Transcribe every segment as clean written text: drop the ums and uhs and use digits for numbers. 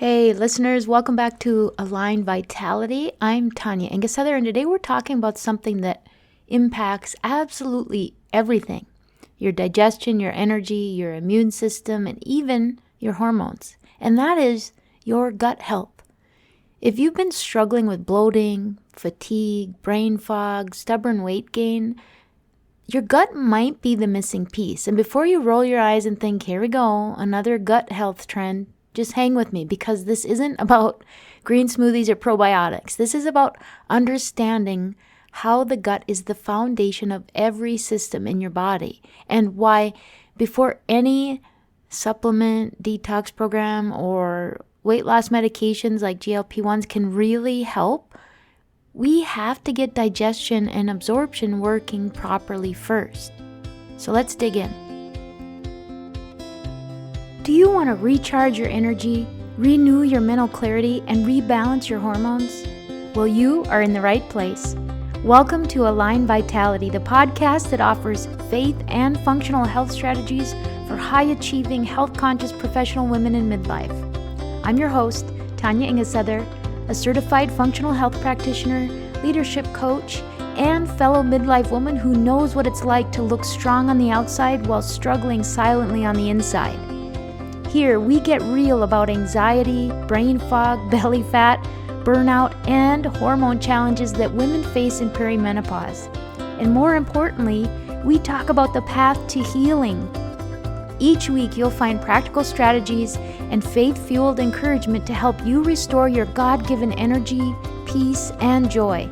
Hey listeners, welcome back to Align Vitality. I'm Tanya and today we're talking about something that impacts absolutely everything. Your digestion, your energy, your immune system, and even your hormones. And that is your gut health. If you've been struggling with bloating, fatigue, brain fog, stubborn weight gain, your gut might be the missing piece. And before you roll your eyes and think, here we go, another gut health trend, just hang with me because this isn't about green smoothies or probiotics. This is about understanding how the gut is the foundation of every system in your body and why before any supplement, detox program, or weight loss medications like GLP-1s can really help, we have to get digestion and absorption working properly first. So let's dig in. Do you want to recharge your energy, renew your mental clarity, and rebalance your hormones? Well, you are in the right place. Welcome to Align Vitality, the podcast that offers faith and functional health strategies for high-achieving, health-conscious professional women in midlife. I'm your host, Tanya, a certified functional health practitioner, leadership coach, and fellow midlife woman who knows what it's like to look strong on the outside while struggling silently on the inside. Here, we get real about anxiety, brain fog, belly fat, burnout, and hormone challenges that women face in perimenopause. And more importantly, we talk about the path to healing. Each week, you'll find practical strategies and faith-fueled encouragement to help you restore your God-given energy, peace, and joy.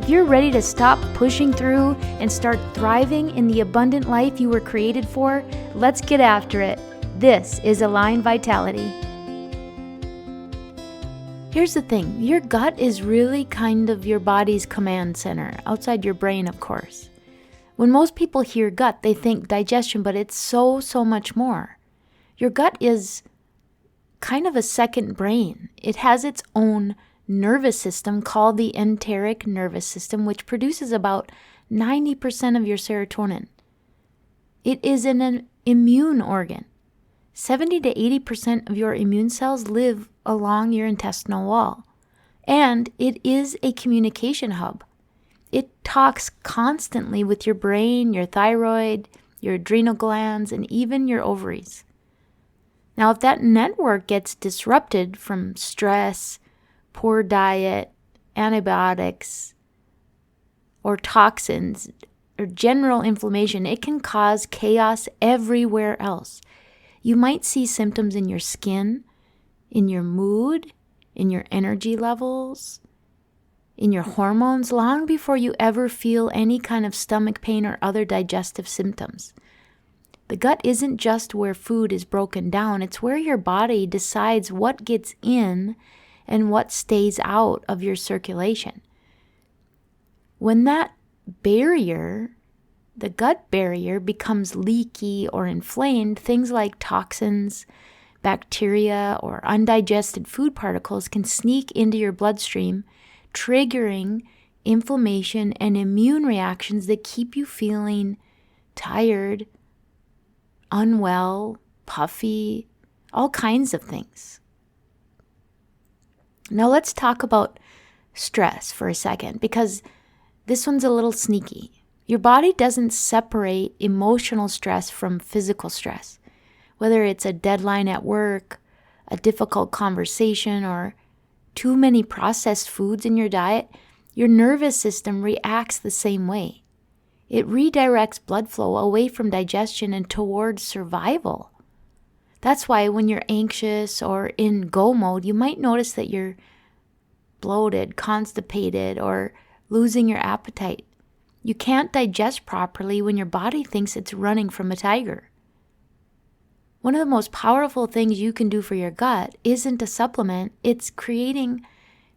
If you're ready to stop pushing through and start thriving in the abundant life you were created for, let's get after it. This is Align Vitality. Here's the thing, your gut is really kind of your body's command center, outside your brain, of course. When most people hear gut, they think digestion, but it's so much more. Your gut is kind of a second brain. It has its own nervous system called the enteric nervous system, which produces about 90% of your serotonin. It is an immune organ. 70 to 80% of your immune cells live along your intestinal wall. And it is a communication hub. It talks constantly with your brain, your thyroid, your adrenal glands, and even your ovaries. Now, if that network gets disrupted from stress, poor diet, antibiotics, or toxins, or general inflammation, it can cause chaos everywhere else. You might see symptoms in your skin, in your mood, in your energy levels, in your hormones, long before you ever feel any kind of stomach pain or other digestive symptoms. The gut isn't just where food is broken down, it's where your body decides what gets in and what stays out of your circulation. When that barrier, the gut barrier, becomes leaky or inflamed, things like toxins, bacteria, or undigested food particles can sneak into your bloodstream, triggering inflammation and immune reactions that keep you feeling tired, unwell, puffy, all kinds of things. Now let's talk about stress for a second, because this one's a little sneaky. Your body doesn't separate emotional stress from physical stress. Whether it's a deadline at work, a difficult conversation, or too many processed foods in your diet, your nervous system reacts the same way. It redirects blood flow away from digestion and towards survival. That's why when you're anxious or in go mode, you might notice that you're bloated, constipated, or losing your appetite. You can't digest properly when your body thinks it's running from a tiger. One of the most powerful things you can do for your gut isn't a supplement, it's creating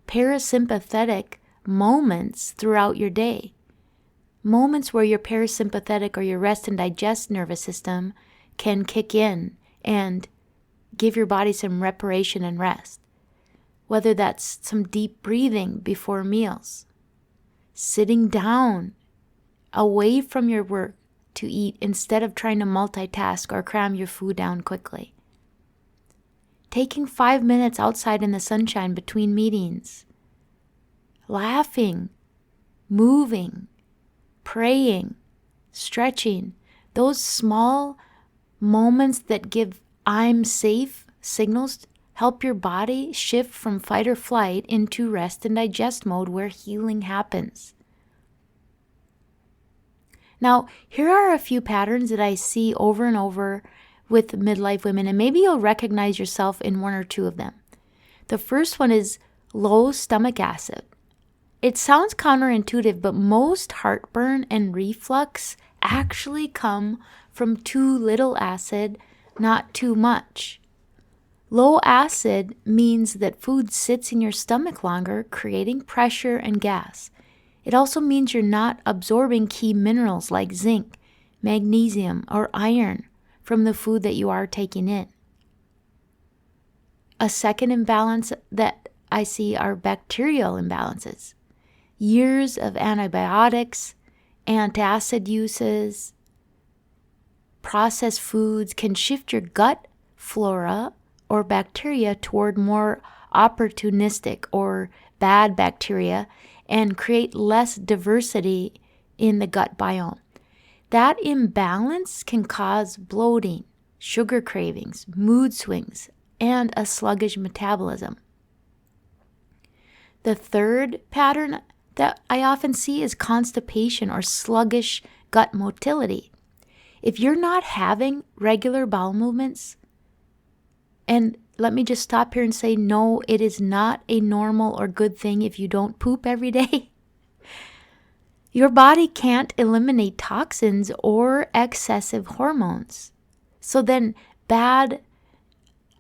parasympathetic moments throughout your day. Moments where your parasympathetic or your rest and digest nervous system can kick in and give your body some reparation and rest. Whether that's some deep breathing before meals, sitting down away from your work to eat instead of trying to multitask or cram your food down quickly. taking 5 minutes outside in the sunshine between meetings, laughing, moving, praying, stretching, those small moments that give I'm safe signals help your body shift from fight or flight into rest and digest mode where healing happens. Now, here are a few patterns that I see over and over with midlife women, and maybe you'll recognize yourself in one or two of them. The first one is low stomach acid. It sounds counterintuitive, but most heartburn and reflux actually come from too little acid, not too much. Low acid means that food sits in your stomach longer, creating pressure and gas. It also means you're not absorbing key minerals like zinc, magnesium, or iron from the food that you are taking in. A second imbalance that I see are bacterial imbalances. Years of antibiotics, antacid uses, processed foods can shift your gut flora or bacteria toward more opportunistic or bad bacteria and create less diversity in the gut biome. That imbalance can cause bloating, sugar cravings, mood swings, and a sluggish metabolism. The third pattern that I often see is constipation or sluggish gut motility. If you're not having regular bowel movements, and let me just stop here and say, no, it is not a normal or good thing if you don't poop every day. Your body can't eliminate toxins or excessive hormones. So then bad,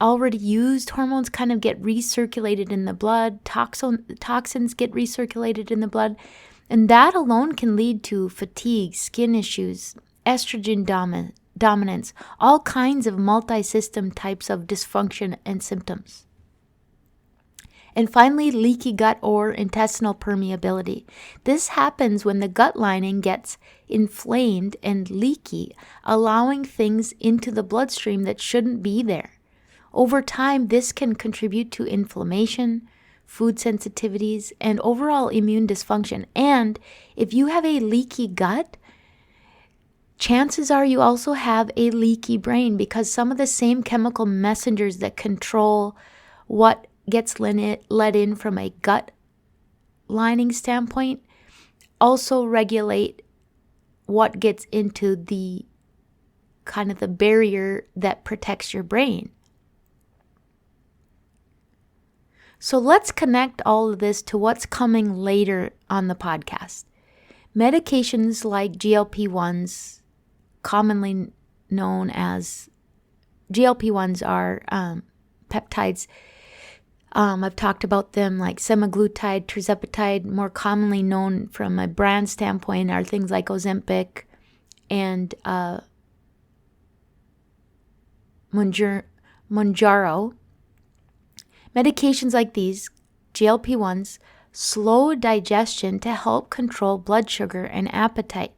already used hormones kind of get recirculated in the blood. Toxins get recirculated in the blood. And that alone can lead to fatigue, skin issues, estrogen dominance, all kinds of multi-system types of dysfunction and symptoms. And finally, leaky gut or intestinal permeability. This happens when the gut lining gets inflamed and leaky, allowing things into the bloodstream that shouldn't be there. Over time, this can contribute to inflammation, food sensitivities, and overall immune dysfunction. And if you have a leaky gut, chances are you also have a leaky brain, because some of the same chemical messengers that control what gets let in from a gut lining standpoint also regulate what gets into the kind of the barrier that protects your brain. So let's connect all of this to what's coming later on the podcast. Medications like GLP-1s, commonly known as GLP-1s, are peptides. I've talked about them like semaglutide, tirzepatide, more commonly known from a brand standpoint are things like Ozempic and Mounjaro. Medications like these, GLP-1s, slow digestion to help control blood sugar and appetite.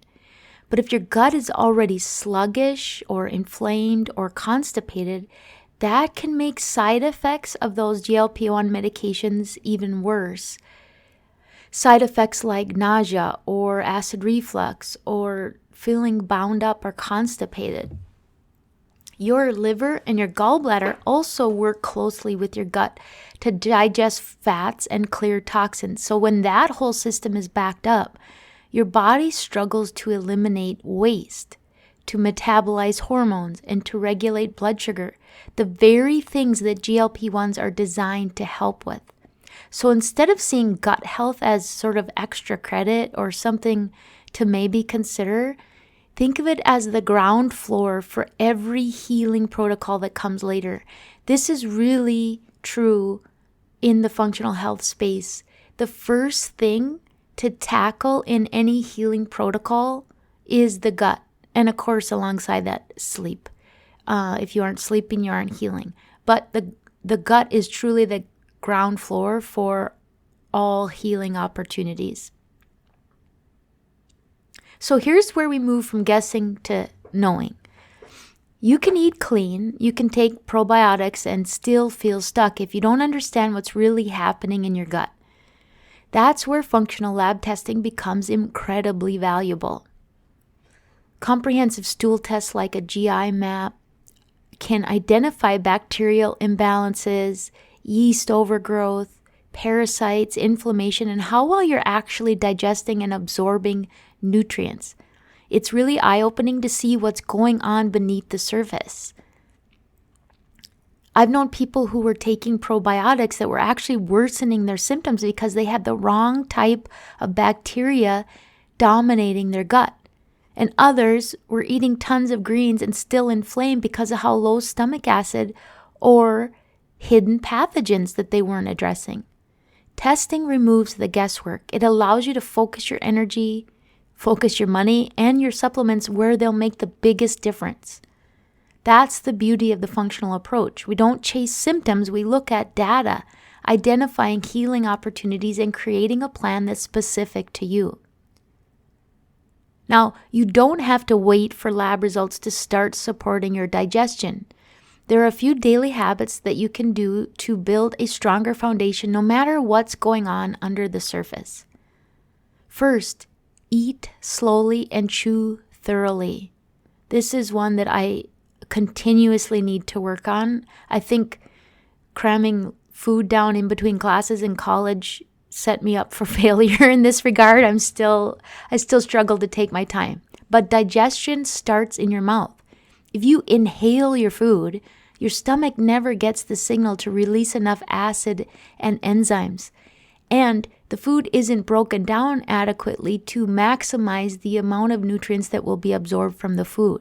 But if your gut is already sluggish or inflamed or constipated, that can make side effects of those GLP-1 medications even worse. Side effects like nausea or acid reflux or feeling bound up or constipated. Your liver and your gallbladder also work closely with your gut to digest fats and clear toxins. So when that whole system is backed up, your body struggles to eliminate waste, to metabolize hormones, and to regulate blood sugar, the very things that GLP-1s are designed to help with. So instead of seeing gut health as sort of extra credit or something to maybe consider, think of it as the ground floor for every healing protocol that comes later. This is really true in the functional health space. The first thing to tackle in any healing protocol is the gut. And of course, alongside that, sleep. If you aren't sleeping, you aren't healing. But the gut is truly the ground floor for all healing opportunities. So here's where we move from guessing to knowing. You can eat clean, you can take probiotics and still feel stuck if you don't understand what's really happening in your gut. That's where functional lab testing becomes incredibly valuable. Comprehensive stool tests like a GI map can identify bacterial imbalances, yeast overgrowth, parasites, inflammation, and how well you're actually digesting and absorbing nutrients. It's really eye-opening to see what's going on beneath the surface. I've known people who were taking probiotics that were actually worsening their symptoms because they had the wrong type of bacteria dominating their gut. And others were eating tons of greens and still inflamed because of how low stomach acid or hidden pathogens that they weren't addressing. Testing removes the guesswork. It allows you to focus your energy, focus your money, and your supplements where they'll make the biggest difference. That's the beauty of the functional approach. We don't chase symptoms, we look at data, identifying healing opportunities and creating a plan that's specific to you. Now, you don't have to wait for lab results to start supporting your digestion. There are a few daily habits that you can do to build a stronger foundation no matter what's going on under the surface. First, eat slowly and chew thoroughly. This is one that I continuously need to work on. I think cramming food down in between classes in college set me up for failure in this regard. I still struggle to take my time. But digestion starts in your mouth. If you inhale your food, your stomach never gets the signal to release enough acid and enzymes. And the food isn't broken down adequately to maximize the amount of nutrients that will be absorbed from the food.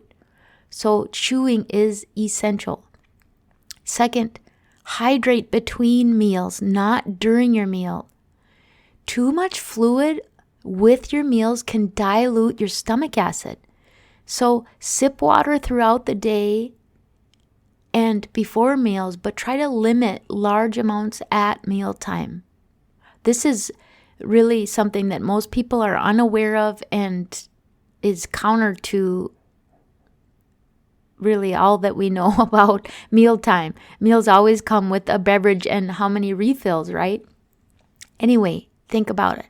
So chewing is essential. Second, hydrate between meals, not during your meal. Too much fluid with your meals can dilute your stomach acid. So sip water throughout the day and before meals, but try to limit large amounts at mealtime. This is really something that most people are unaware of and is counter to really all that we know about mealtime. Meals always come with a beverage and how many refills, right? Anyway, think about it.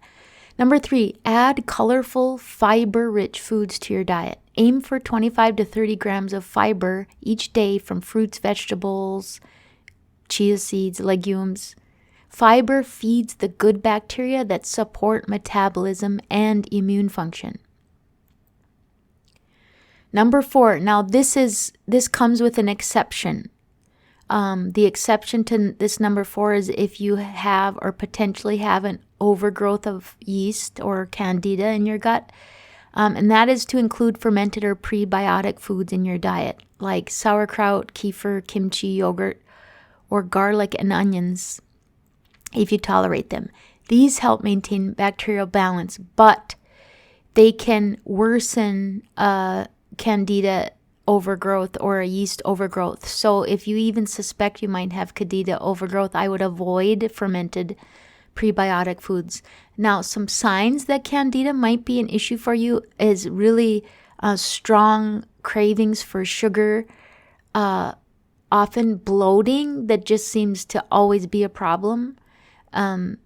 Number 3, add colorful, fiber-rich foods to your diet. Aim for 25 to 30 grams of fiber each day from fruits, vegetables, chia seeds, legumes. Fiber feeds the good bacteria that support metabolism and immune function. Number 4, now this comes with an exception. The exception to this number 4 is if you have or potentially have an overgrowth of yeast or candida in your gut. And that is to include fermented or prebiotic foods in your diet, like sauerkraut, kefir, kimchi, yogurt, or garlic and onions, if you tolerate them. These help maintain bacterial balance, but they can worsen candida overgrowth or a yeast overgrowth. So if you even suspect you might have candida overgrowth, I would avoid fermented prebiotic foods. Now, some signs that candida might be an issue for you is really strong cravings for sugar, often bloating that just seems to always be a problem.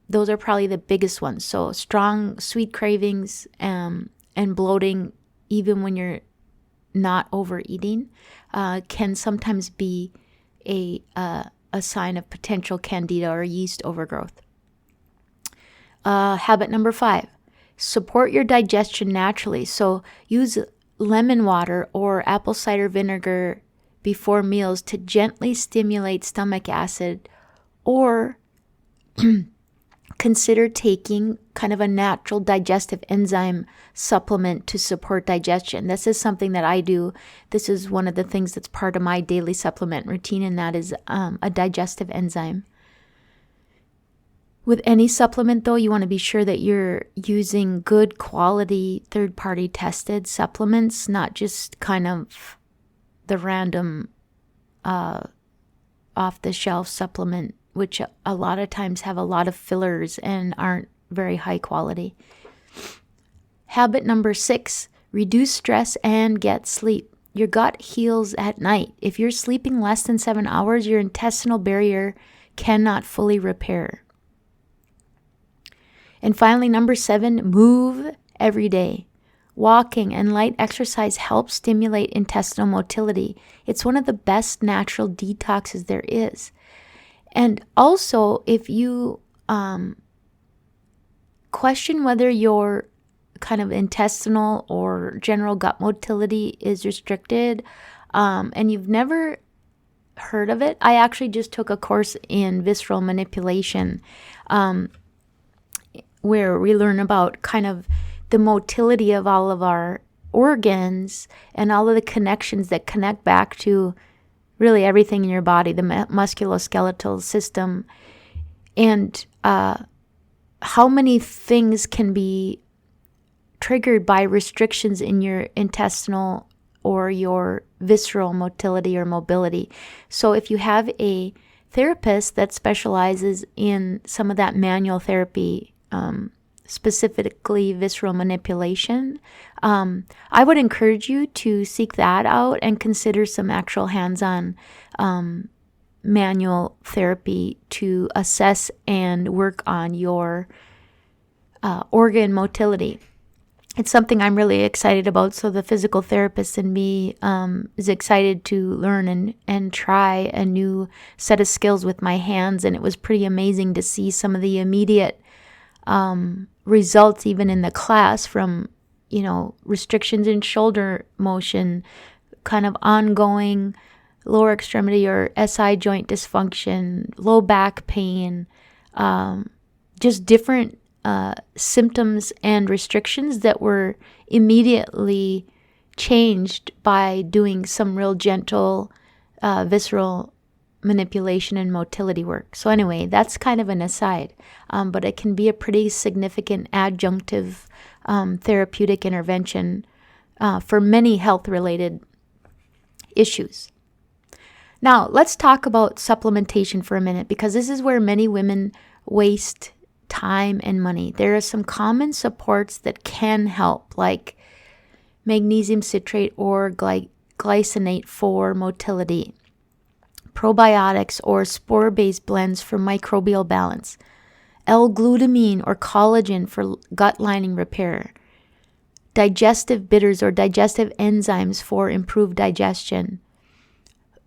Those are probably the biggest ones. So strong sweet cravings and bloating, even when you're not overeating, can sometimes be a sign of potential candida or yeast overgrowth. Habit number 5, support your digestion naturally. So use lemon water or apple cider vinegar before meals to gently stimulate stomach acid, or consider taking kind of a natural digestive enzyme supplement to support digestion. This is something that I do. This is one of the things that's part of my daily supplement routine, and that is a digestive enzyme. With any supplement, though, you want to be sure that you're using good quality, third-party tested supplements, not just kind of the random off-the-shelf supplement, which a lot of times have a lot of fillers and aren't very high quality. Habit number 6, reduce stress and get sleep. your gut heals at night. If you're sleeping less than 7 hours, your intestinal barrier cannot fully repair. And finally, number 7, move every day. Walking and light exercise helps stimulate intestinal motility. It's one of the best natural detoxes there is. And also, if you question whether your kind of intestinal or general gut motility is restricted, and you've never heard of it, I actually just took a course in visceral manipulation, where we learn about kind of the motility of all of our organs and all of the connections that connect back to really everything in your body, the musculoskeletal system, and how many things can be triggered by restrictions in your intestinal or your visceral motility or mobility. So if you have a therapist that specializes in some of that manual therapy, specifically visceral manipulation, I would encourage you to seek that out and consider some actual hands-on manual therapy to assess and work on your organ motility. It's something I'm really excited about, so the physical therapist in me is excited to learn and try a new set of skills with my hands, and it was pretty amazing to see some of the immediate results even in the class from, restrictions in shoulder motion, kind of ongoing lower extremity or SI joint dysfunction, low back pain, just different symptoms and restrictions that were immediately changed by doing some real gentle visceral manipulation and motility work. So anyway, that's kind of an aside, but it can be a pretty significant adjunctive therapeutic intervention for many health-related issues. Now, let's talk about supplementation for a minute, because this is where many women waste time and money. There are some common supports that can help, like magnesium citrate or glycinate for motility, probiotics or spore-based blends for microbial balance, L-glutamine or collagen for gut lining repair, digestive bitters or digestive enzymes for improved digestion,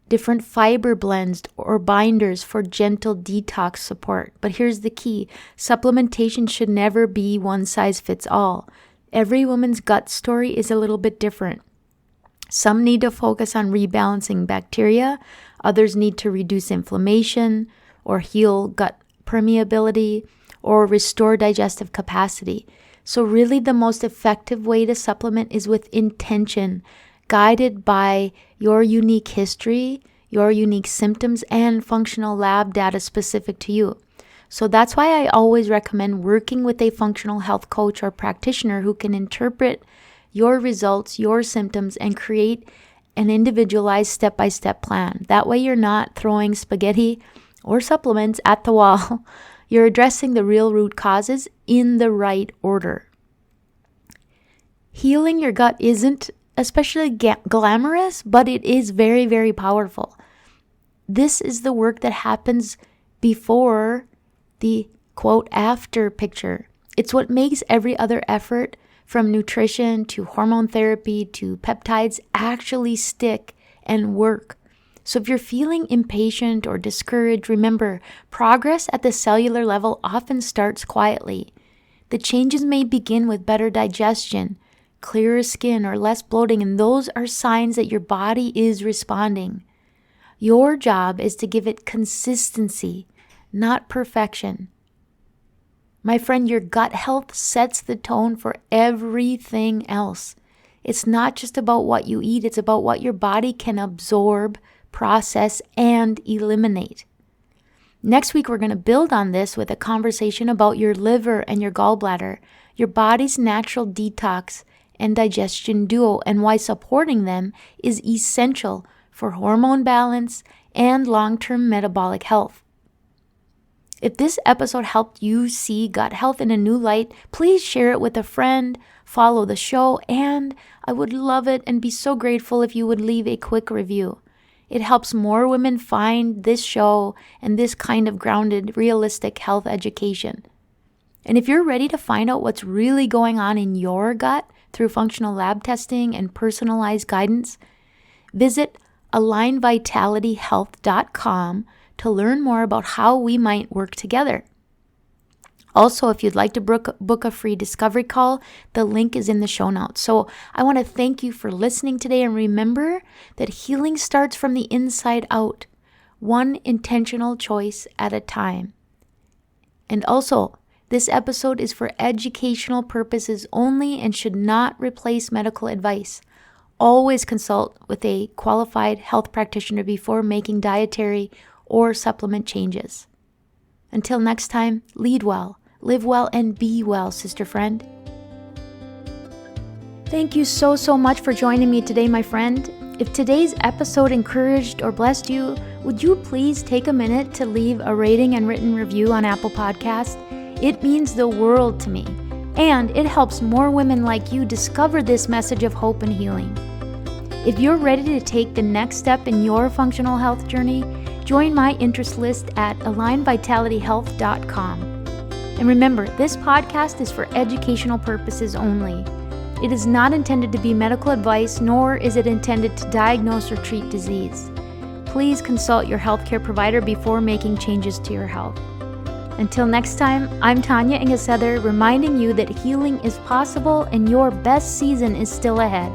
different fiber blends or binders for gentle detox support. But here's the key: supplementation should never be one size fits all. Every woman's gut story is a little bit different. Some need to focus on rebalancing bacteria. Others need to reduce inflammation or heal gut permeability or restore digestive capacity. So really the most effective way to supplement is with intention, guided by your unique history, your unique symptoms, and functional lab data specific to you. So that's why I always recommend working with a functional health coach or practitioner who can interpret your results, your symptoms, and create an individualized step-by-step plan. That way you're not throwing spaghetti or supplements at the wall. You're addressing the real root causes in the right order. Healing your gut isn't especially glamorous, but it is very, very powerful. This is the work that happens before the quote after picture. It's what makes every other effort, from nutrition to hormone therapy to peptides, actually stick and work. So if you're feeling impatient or discouraged, remember, progress at the cellular level often starts quietly. The changes may begin with better digestion, clearer skin, or less bloating, and those are signs that your body is responding. Your job is to give it consistency, not perfection. My friend, your gut health sets the tone for everything else. It's not just about what you eat, it's about what your body can absorb, process, and eliminate. Next week, we're going to build on this with a conversation about your liver and your gallbladder, your body's natural detox and digestion duo, and why supporting them is essential for hormone balance and long-term metabolic health. If this episode helped you see gut health in a new light, please share it with a friend, follow the show, and I would love it and be so grateful if you would leave a quick review. It helps more women find this show and this kind of grounded, realistic health education. And if you're ready to find out what's really going on in your gut through functional lab testing and personalized guidance, visit alignvitalityhealth.com to learn more about how we might work together. Also, if you'd like to book a free discovery call, the link is in the show notes. So I want to thank you for listening today, and remember that healing starts from the inside out, one intentional choice at a time. And also, this episode is for educational purposes only and should not replace medical advice. Always consult with a qualified health practitioner before making dietary or supplement changes. Until next time, lead well, live well, and be well, sister friend. Thank you so much for joining me today, my friend. If today's episode encouraged or blessed you, would you please take a minute to leave a rating and written review on Apple Podcasts? It means the world to me, and it helps more women like you discover this message of hope and healing. If you're ready to take the next step in your functional health journey, join my interest list at alignvitalityhealth.com. And remember, this podcast is for educational purposes only. It is not intended to be medical advice, nor is it intended to diagnose or treat disease. Please consult your healthcare provider before making changes to your health. Until next time, I'm Tanya Ingesether, reminding you that healing is possible and your best season is still ahead.